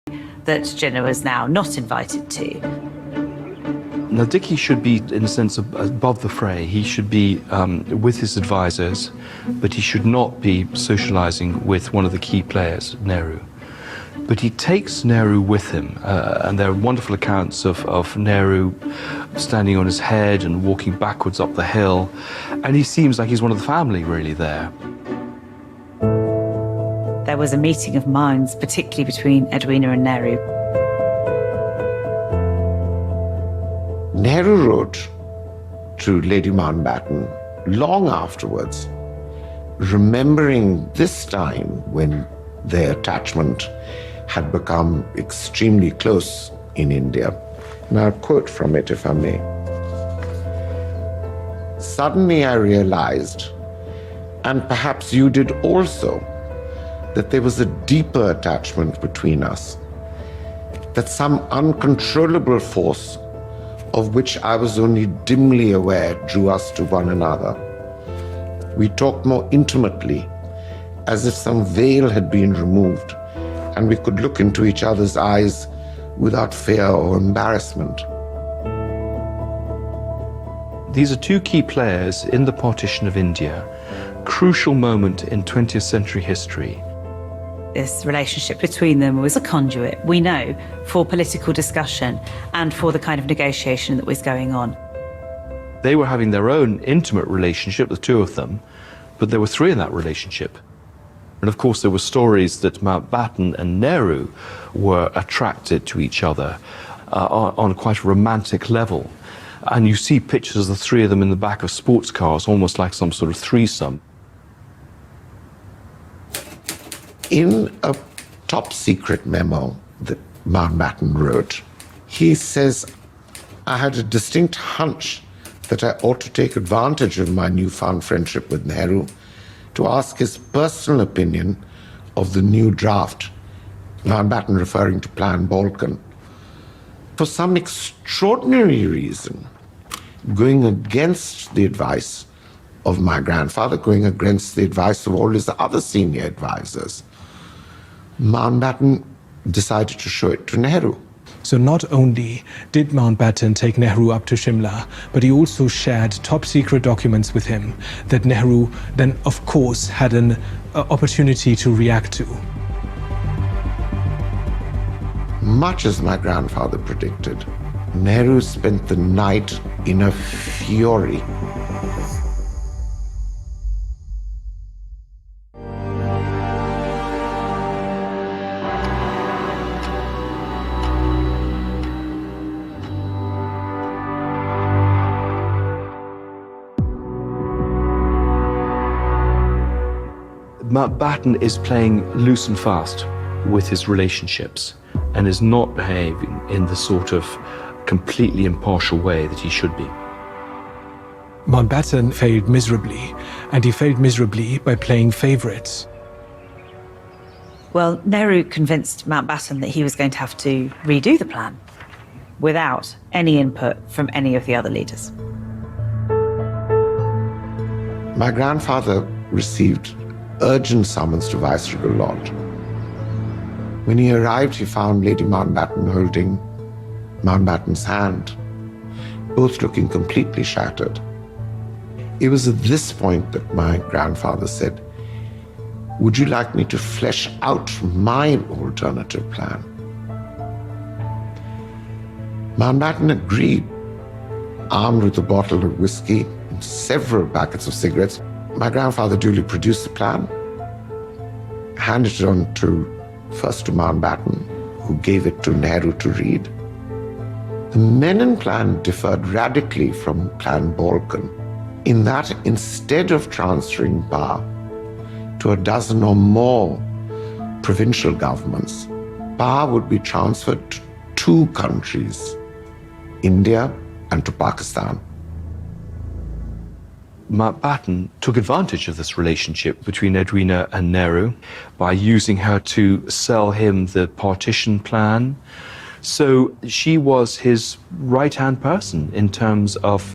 that Jinnah was now not invited to. Now, Dickey should be, in a sense, above the fray. He should be with his advisors, but he should not be socializing with one of the key players, Nehru. But he takes Nehru with him, and there are wonderful accounts of Nehru standing on his head and walking backwards up the hill, and he seems like he's one of the family, really, there. There was a meeting of minds, particularly between Edwina and Nehru. Nehru wrote to Lady Mountbatten long afterwards, remembering this time when their attachment had become extremely close in India. And I'll quote from it, if I may. "Suddenly I realized, and perhaps you did also, that there was a deeper attachment between us, that some uncontrollable force of which I was only dimly aware drew us to one another. We talked more intimately, as if some veil had been removed, and we could look into each other's eyes without fear or embarrassment." These are two key players in the partition of India, crucial moment in 20th century history. This relationship between them was a conduit, we know, for political discussion and for the kind of negotiation that was going on. They were having their own intimate relationship, the two of them, but there were three in that relationship. And of course, there were stories that Mountbatten and Nehru were attracted to each other on quite a romantic level. And you see pictures of the three of them in the back of sports cars, almost like some sort of threesome. In a top secret memo that Mountbatten wrote, he says, "I had a distinct hunch that I ought to take advantage of my newfound friendship with Nehru to ask his personal opinion of the new draft," Mountbatten referring to Plan Balkan. "For some extraordinary reason, going against the advice of my grandfather, going against the advice of all his other senior advisors, Mountbatten decided to show it to Nehru." So not only did Mountbatten take Nehru up to Shimla, but he also shared top secret documents with him that Nehru then, of course, had an opportunity to react to. Much as my grandfather predicted, Nehru spent the night in a fury. Mountbatten is playing loose and fast with his relationships and is not behaving in the sort of completely impartial way that he should be. Mountbatten failed miserably, and he failed miserably by playing favorites. Well, Nehru convinced Mountbatten that he was going to have to redo the plan without any input from any of the other leaders. My grandfather received urgent summons to Viceregal Lodge. When he arrived, he found Lady Mountbatten holding Mountbatten's hand, both looking completely shattered. It was at this point that my grandfather said, "Would you like me to flesh out my alternative plan?" Mountbatten agreed, armed with a bottle of whiskey and several packets of cigarettes. My grandfather duly produced the plan, handed it on first to Mountbatten, who gave it to Nehru to read. The Menon plan differed radically from Plan Balkan, in that instead of transferring power to a dozen or more provincial governments, power would be transferred to two countries, India and to Pakistan. Mountbatten took advantage of this relationship between Edwina and Nehru by using her to sell him the partition plan. So she was his right-hand person in terms of